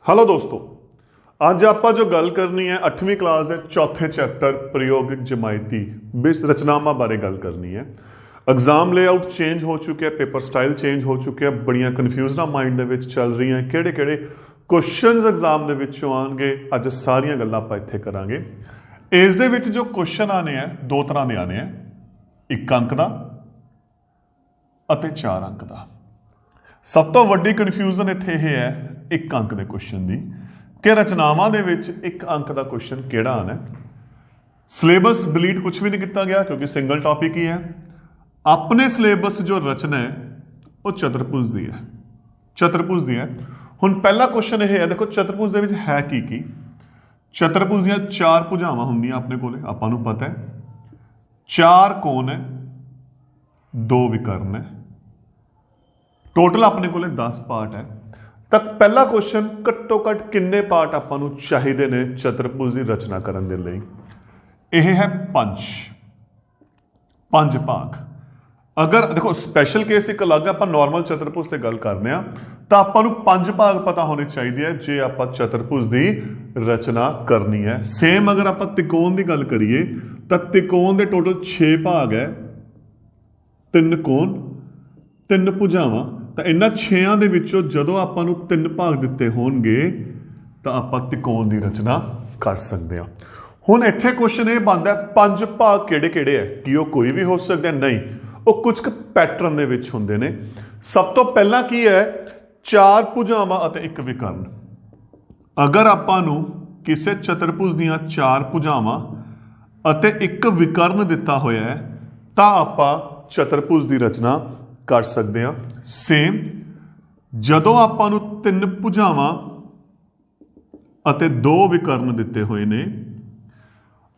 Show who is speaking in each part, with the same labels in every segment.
Speaker 1: Hello दोस्तों, ਅੱਜ ਆਪਾਂ जो गल करनी है 8वीं क्लास के चौथे चैप्टर प्रयोगिक जमायती रचनावां बारे गल करनी है। एग्जाम लेआउट चेंज हो चुके हैं, पेपर स्टाइल चेंज हो चुके हैं, बड़ियां कन्फ्यूजन माइंड दे विच चल रही हैं। किहड़े किहड़े क्वेश्चनस एग्जाम दे विचों आउणगे, अज सारियां गल्लां आपां इत्थे करांगे। इस दे विच जो क्वेश्चन आने हैं दो तरह के आने हैं, 1 अंक का अते 4 अंक का। सब तो वड्डी कन्फ्यूजन इत्थे यह है 1 अंक के क्वेश्चन की कि रचनावां दे विच 1 अंक का क्वेश्चन किहड़ा आना है। सिलेबस डिलीट कुछ भी नहीं किया गया क्योंकि सिंगल टॉपिक ही है। अपने सिलेबस जो रचना है वो चतुर्भुज की है, चतुर्भुज की है। हुण पहला क्वेश्चन यह है, देखो चतुर्भुज दे विच है की चतुर्भुज दियां 4 भुजावां हुंदियां अपने कोले, आपां नूं पता है। 4 कोण है, 2 विकर्ण है, टोटल अपने कोले 10 पार्ट है। तो पहला क्वेश्चन घट्टो घट किन्ने पार्ट आपां नूं चाहीदे ने चतुर्भुज की रचना करन दे लई। यह है 5 भाग। अगर देखो स्पैशल केस एक अलग है, आप नॉर्मल चतुर्भुज से गल करने तो आपां नूं 5 भाग पता होने चाहिए है जे आप चतुर्भुज की रचना करनी है। सेम अगर आप त्रिकोण की गल करिए तो त्रिकोण के टोटल 6 भाग है, 3 कोण 3 भुजावां। तो इन्हां 6 दे विचों जदों आपां नूं 3 भाग दिते होणगे तो आपां त्रिकोण की रचना कर सकते हैं। हुण इत्थे क्वेश्चन ये बनता है 5 भाग किहड़े-किहड़े है कि वो कोई भी हो सकता है, नहीं वो कुछ पैटर्न दे विच हुंदे ने। सब तो पहला की है 4 भुजावां अते 1 विकर्ण। अगर आपां नूं किसी चतुर्भुज दीयां 4 भुजावां अते 1 विकर्ण दिता होया है तो आपां चतुर्भुज की रचना कर सकते हैं। सेम जदों आपां नूं 3 भुजावां अते 2 विकर्ण दिते हुए ने,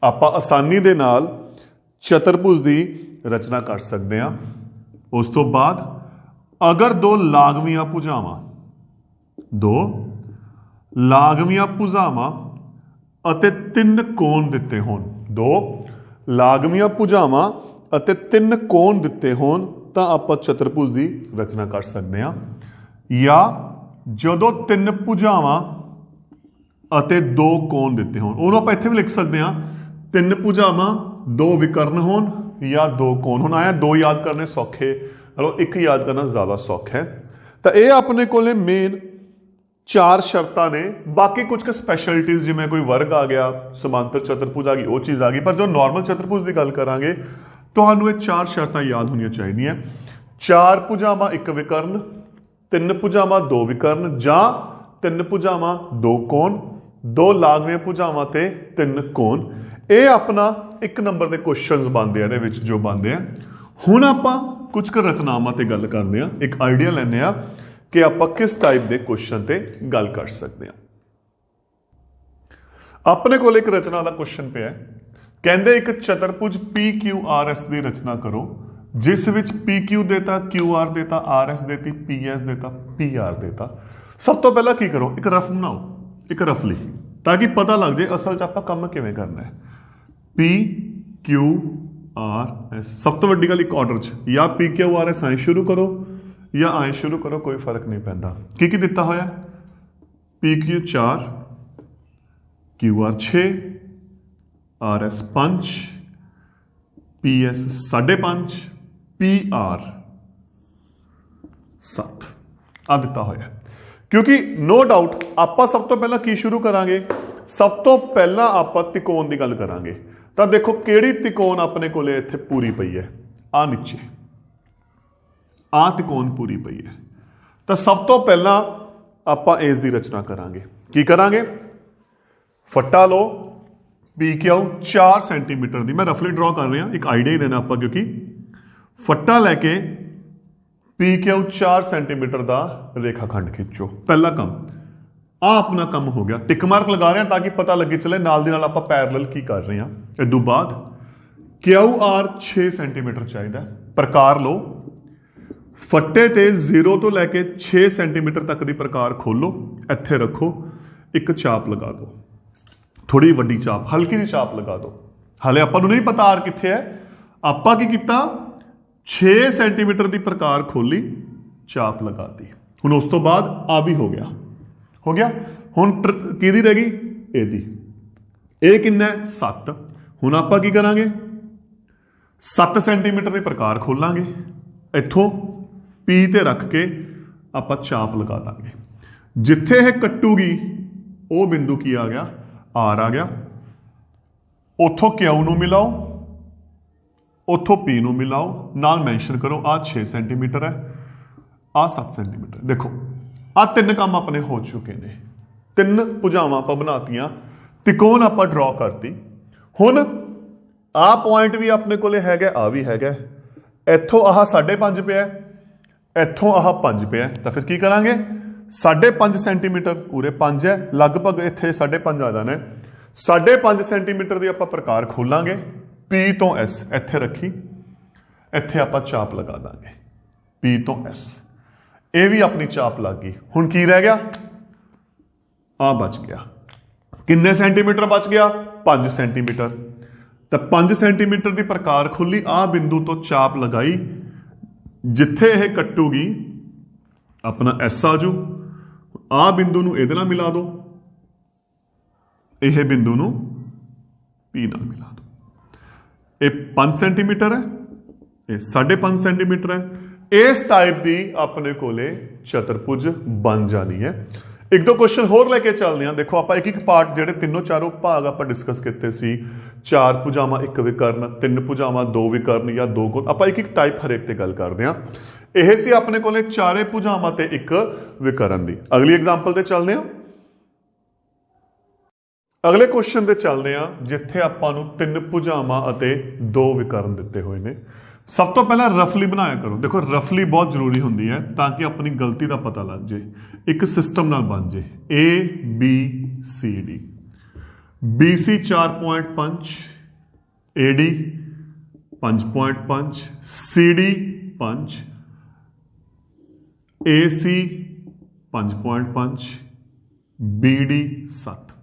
Speaker 1: आपां आसानी दे नाल चतुर्भुज की रचना कर सकते हैं। उस तो बाद अगर 2 लागवियां भुजावां, 2 लागवियां भुजावां अते 3 कोण दिते होण, 2 लागवियां भुजावां अते 3 कोण दिते होण तो आप चतुर्भुज की रचना कर सकते हैं। या जदों 3 भुजावां अते 2 कोण दिते होण, उहनूं आपां इत्थे भी लिख सकते हैं 3 भुजावां 2 विकर्ण होण या 2 कोण होण। आया 2 याद करने सौखे, मतलब 1 याद करना ज़्यादा सौखा है। तो ये अपने को मेन 4 शर्तां ने। बाकी कुछ स्पैशलिटीज जिवें कोई वर्ग आ गया, समांतर चतुर्भुज आ गई, वो चीज़ आ गई। पर जो नॉर्मल चतुर्भुज की गल करांगे तो ये 4 शर्तां याद होनी चाहिए। 4 भुजावां 1 विकर्ण, 3 भुजावां 2 विकर्ण, जां 3 भुजावां 2 कोण, 2 लागवियां भुजावां ते 3 कोण। ये अपना 1 नंबर के क्वेश्चन बनते हैं विच जो बनते हैं। हुण आपां कुछ रचनावां ते गल करते हैं, एक आइडिया लैंदे आ कि आपां किस टाइप के क्वेश्चन ते गल कर सकते हैं। अपने को एक रचना का क्वेश्चन पे है, कहते एक चतुर्भुज PQRS की रचना करो जिस विच PQ देता, QR देता, RS देती, PS देता, PR देता। सब तो पहला की करो, एक रफ बनाओ, एक रफली, ताकि पता लग जाए असल च आपां काम किवें करना है। PQRS सब तो वड्डी गल एक ऑर्डर च, या PQRS आए शुरू करो या आए शुरू करो, कोई फर्क नहीं पैंदा। की दिता होया PQ 4, QR 6, RS 5, PS 5.5, PR 7 आ दिता होया। क्योंकि नो डाउट आपां सब तो पहला की शुरू करांगे, सब तो पहला आपां त्रिकोण की गल करांगे। तो देखो किहड़ी त्रिकोण अपने कोले इत्थे पूरी पई है, आ नीचे आ त्रिकोण पूरी पई है। तो सब तो पहला आपां इस दी रचना करांगे। की करांगे, फट्टा लो PQ 4 सेंटीमीटर की, मैं रफली ड्रॉ कर रहा, एक आइडिया ही देना आप, क्योंकि फट्टा लैके PQ 4 सेंटीमीटर का रेखाखंड खिंचो। पहला काम आ अपना काम हो गया, टिक मार्क लगा रहे हैं ताकि पता लगे चले नाल दी नाल आपां पैरेलल की कर रहे हैं। इदों बाद QR 6 सेंटीमीटर चाहिए। प्रकार लो, फट्टे ते 0 तो लैके 6 सेंटीमीटर तक की प्रकार खोलो, इत्थे रखो, एक चाप लगा दो, थोड़ी वड्डी चाप, हल्की सी चाप लगा दो। हाले आपां नूं नहीं पता आर कित्थे है, आपां की कीता 6 सेंटीमीटर की प्रकार खोली, चाप लगाती। हुण उस तो बाद आ भी हो गया। हुण किहदी रह गई इहदी, ये कितना है 7। हुण आपां की करांगे 7 सेंटीमीटर के प्रकार खोलांगे, इत्थों पी ते रख के आपां चाप लगा दांगे। जिथे यह कट्टूगी वो बिंदु की आ गया आर आ गया, उथों क्यू नूं मिलाओ, उथों पी नूं मिलाओ, नाल मैंशन करो आ 6 सेंटीमीटर है, आ 7 सेंटीमीटर। देखो आ 3 काम अपने हो चुके ने, 3 भुजावां आपां बनातियां, त्रिकोण आपां ड्रॉ करती। हुण आ पॉइंट भी अपने कोले हैगा, आ भी हैगा, इत्थों आह 5.5 पिया, इत्थों आह 5 पिया, तो फिर की करांगे 5.5 सेंटीमीटर, उरे 5 है, लगभग इत्थे 5.5 आ जाना है। 5.5 सेंटीमीटर की आपां प्रकार खोलांगे, पी तो एस इत्थे रखी, इत्थे आपां चाप लगा दांगे पी तो एस, ये भी अपनी चाप लग गई। हुण की रह गया आ बच गया, किन्ने सेंटीमीटर बच गया 5 सेंटीमीटर। तो 5 सेंटीमीटर की प्रकार खोली, आ बिंदु तो चाप लगाई, जिथे यह कट्टूगी अपना एस आजू, आ बिंदु नूं इहदे नाल मिला दो, यह बिंदु नूं पी नाल मिला दो। ये 5 सेंटीमीटर है, ये 5.5 सेंटीमीटर है। इस टाइप की अपने कोले चतुर्भुज बन जानी है। एक दो क्वेश्चन होर लेके चलते हैं। देखो आप एक एक पार्ट जेडे तीनों चारों भाग आप डिस्कस किए सी, 4 भुजावां 1 विकर्ण, 3 भुजावां 2 विकर्ण या 2 कोण, आप एक एक टाइप हरेक ते गल करते हैं। यह सी अपने कोले 4 भुजावां ते 1 विकर्ण दी। अगली एग्जाम्पल ते चलते हैं, अगले क्वेश्चन ते चलते हैं जिथे आपां नूं 3 भुजावां अते 2 विकर्ण दिते हुए ने। सब तो पहला रफली बनाया करो। देखो रफली बहुत जरूरी होंगी है ताकि अपनी गलती का पता लग जाए, एक सिस्टम नाल बन जाए। A B C D, B C 4.5, A D 5.5, C D 5, A C 5.5, B D 7।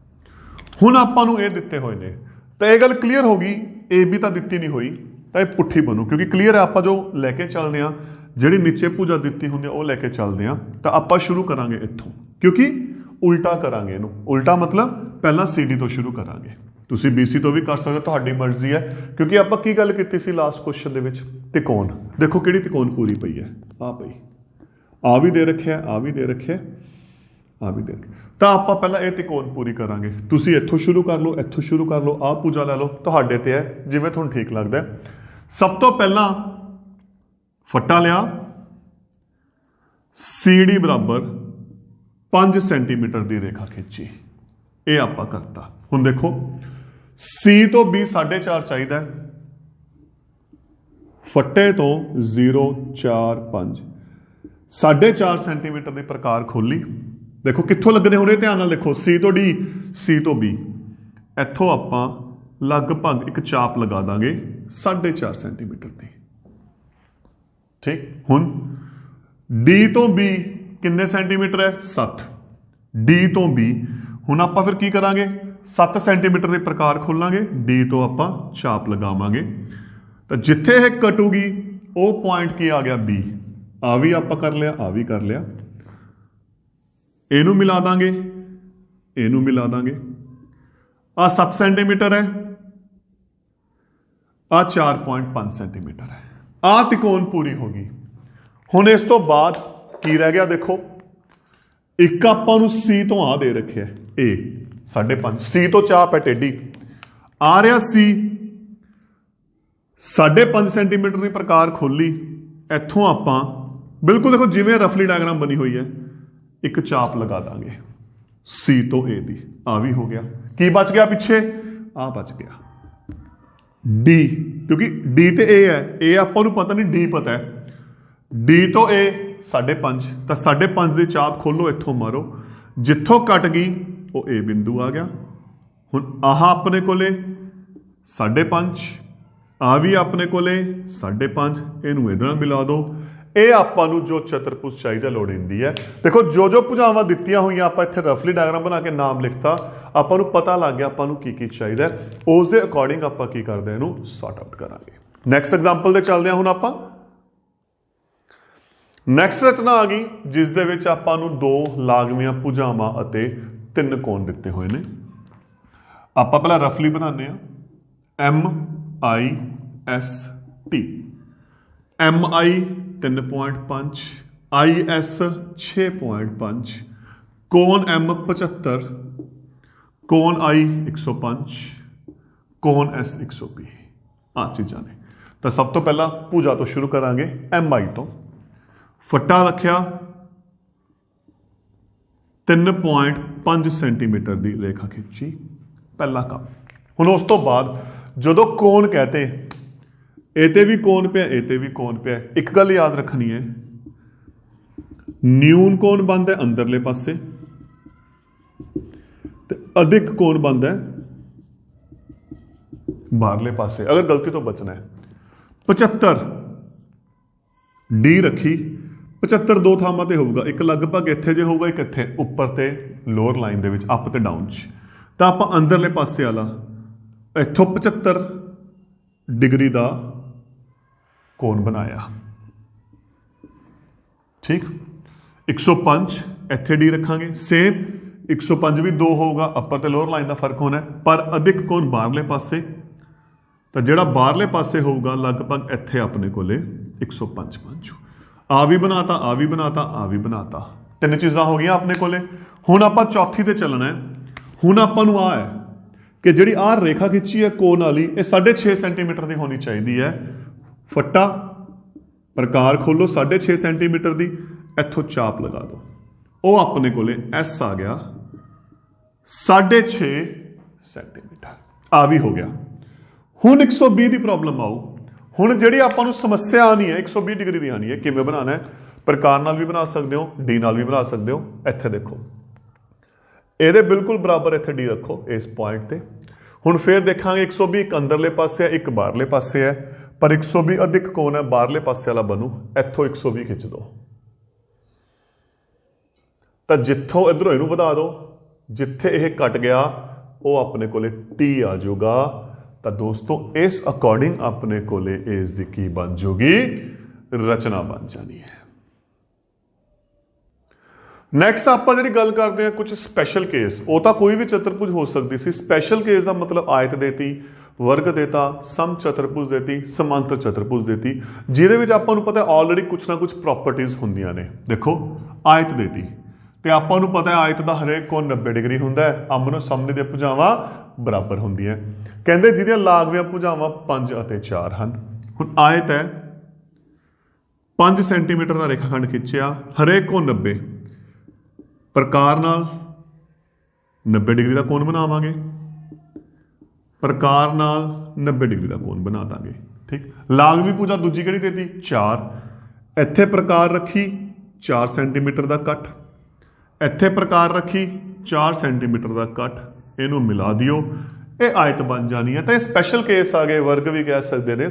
Speaker 1: हुण आपां नूं ये दिते हुए ने, तो यह गल क्लीयर होगी ए बी तो दिती नहीं हुई, तो यह पुट्ठी बनू, क्योंकि क्लीयर है। आप जो लैके चलते हैं जी नीचे भुजा दी होंगी वो लैके चलते हैं, तो आप शुरू करांगे इत्थों, क्योंकि उल्टा करांगे इनू। उल्टा मतलब पहला सी डी तो शुरू करांगे, तुसी बी सी तो भी कर सकते, तुहाडी मर्जी है। क्योंकि आप की गल की सी लास्ट क्वेश्चन दे विच, त्रिकोण देखो किहड़ी त्रिकोण पूरी पई है, आ पई, आ भी दे रखे, आ भी दे रखे, आ भी दे रखे। तो आप पहला ये त्रिकोण पूरी करांगे। तुसी इत्थों शुरू कर लो, इत्थों शुरू कर लो, आ भुजा लै लो, तुहाडे ते है जिवें तुहानूं ठीक लगदा है। सब तो पहला फट्टा लिया, सी डी बराबर 5 सेंटीमीटर की रेखा खिंची, ये आप करता। हुण देखो सी तो बी 4.5 चाहिए, फट्टे तो 0 4 5, 4.5 सेंटीमीटर की प्रकार खोली। देखो कित्थों लगने होने, ध्यान नाल देखो, सी तो डी, सी तो बी, इत्थों आपां लगभग एक चाप लगा देंगे 4.5 सेंटीमीटर की। ठीक, हुण डी तो बी किन्ने सेंटीमीटर है 7, डी तो बी। हुण आपां फिर की करांगे 7 सेंटीमीटर के प्रकार खोलांगे, डी तो आपां चाप लगावांगे। तो जिथे यह कटूगी वो पॉइंट की आ गया बी, आ भी आपां कर लिया, आ भी कर लिया, इनू मिला देंगे, इनू मिला देंगे। आ 7 सेंटीमीटर है, आ 4.5 सेंटीमीटर है। आ त्रिकोण पूरी होगी। हुण इस तो बाद की रह गया, देखो एक आपां नूं सी तो आ दे रखे ए 5.5, सी तो चाप है टेढ़ी, आ रहा सी 5.5 सेंटीमीटर की प्रकार खोली, इत्थों आपां बिल्कुल देखो जिवें रफली डायग्राम बनी हुई है, एक चाप लगा देंगे सी तो ए दी, आ भी हो गया। की बच गया पिछे, आ बच गया डी, क्योंकि डी तो ए है, ए आपां नूं पता नहीं, डी पता है, डी तो ए 5.5, तो 5.5 की चाप खोलो, इत्थों मारो, जिथों कट गई वो ए बिंदु आ गया। हुण आह अपने कोले 5.5, आ भी अपने कोले 5.5, इनू इहदे नाल मिला दो। ये आपां नूं जो चतुर्भुज चाहिए लोड़ींदी है। देखो जो जो भुजावां दित्तियां हुई आपां इत्थे रफली डायग्राम बना के नाम लिखता, आपां नूं पता लग गया आपां नूं की चाहिए, उस दे अकॉर्डिंग आपां की करदे इहनूं सॉर्ट आउट करांगे। नैक्सट एग्जाम्पल ते चलदे हां। हुण आपां नैक्सट रचना आ गई जिस दे विच आपां नूं 2 लागवियां भुजावां अते 3 कोण दिते हुए ने। आप पहला रफली बनाने MIST, MI 3.5, IS 6.5, कोण M 75, कोण I 105, कोण S 120। आ चीज़ां ने। तो सब तो पहला भुजा तो शुरू करांगे MI तो। फट्टा रखिया 3.5 सेंटीमीटर की रेखा खिंची, पहला काम। हुण उस तो बाद जदों कोण कहते इते भी कोण पे इते भी कोण पे, एक गल याद रखनी है, न्यून कोण बनता है अंदरले पासे ते अधिक कोण बनता है बाहरले पासे। अगर गलती तो बचना है 75 डी रखी, 75 दो थावां ते होगा, एक लगभग इत्थे जे होगा, एक इत्थे उपर ते लोअर लाइन दे विच अप ते डाउन च। तो आप अंदरले पासे वाला इत्थों 75 डिग्री का कोण बनाया, ठीक। 105 इत्थे डी रखांगे, सेम 105 भी 2 होगा, अपर ते लोअर लाइन का फर्क होना है, पर अधिक कोण बाहरले पासे। तो जिहड़ा बाहरले पासे होगा लगभग इत्थे अपने कोले 105 बन। आ भी बनाता, आ भी बनाता, आ भी बनाता, 3 चीज़ां हो गई अपने कोले। हुण आपां चौथी ते चलना है। हुण आपां नूं आ है कि जिहड़ी आ रेखा खिंची है कोण वाली, ये 6.5 सेंटीमीटर की होनी चाहिए है। फट्टा प्रकार खोलो 6.5 सेंटीमीटर की, इत्थों चाप लगा दो, वो अपने कोले S आ गया 6.5 सेंटीमीटर। आ भी हो गया। हुण 120 की प्रॉब्लम आऊ। हुण जिहड़ी आपां नूं समस्या आनी है 120 डिग्री की आनी है, किवें बनाना है? प्रकार नाल भी बना सकते हो, डी नाल भी बना सकते हो। इत्थे देखो, ਇਹਦੇ बिल्कुल बराबर इत्थे डी रखो इस पॉइंट ते। हुण फिर देखांगे 120 एक अंदरले पासे है, एक बाहरले पासे है, पर 120 अधिक कोण है बाहरले पासे वाला बनू, इत्थों 120 खिंच दो। तो जिथों इधरों इहनूं वधा दो, जिथे यह कट गया वो अपने कोले टी आ जाऊगा। तो दोस्तों इस अकॉर्डिंग अपने कोले इसकी की बन जाऊगी, रचना बन जानी है। नैक्सट आप जी गल करते हैं कुछ स्पैशल केस। वो तो कोई भी चतुर्भुज हो सकती सी। स्पैशल केस का मतलब आयत देती, वर्ग देता, सम चतुर्भुज देती, समांतर चतुर्भुज देती, जिहदे विच आपां नूं पता ऑलरेडी कुछ ना कुछ प्रॉपर्टीज होंदियां ने। देखो आयत देती तो आपां नूं पता है आयत का हरेक कोण 90 डिग्री हुंदा है, आमनो सामने दी भुजावां बराबर होंदियां। कहंदे जिहदियां लागदियां भुजावां 5 ਅਤੇ 4 ਹਨ। हुण आयत है 5 सेंटीमीटर का रेखाखंड खिंचिया, हरेक कोण 90, प्रकार नाल 90 डिग्री का कोण बनावांगे, प्रकार नाल 90 डिग्री का कोण बना देंगे, ठीक। लाग भी पूजा दूजी किहड़ी देती 4, इत्थे प्रकार रखी 4 सेंटीमीटर का कट, इत्थे प्रकार रखी 4 सेंटीमीटर का कट, इनू मिला दियो, ये आयत बन जानी है। तो स्पैशल केस आ गए, वर्ग भी कह सकते हैं।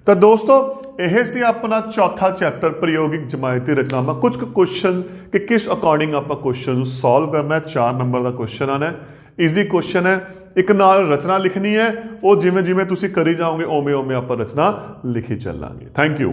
Speaker 1: तो दोस्तों यह सी अपना चौथा चैप्टर प्रयोगिक जमायती रचनावां। कुछ क्वेश्चन कि किस अकॉर्डिंग आप क्वेश्चन सॉल्व करना है। 4 नंबर का क्वेश्चन आना है, ईजी क्वेश्चन है। एक नाल रचना लिखनी है, वो जिमें जिमें तुसीं करी जाओगे उवें उवें आप रचना लिखी चलांगे। Thank you.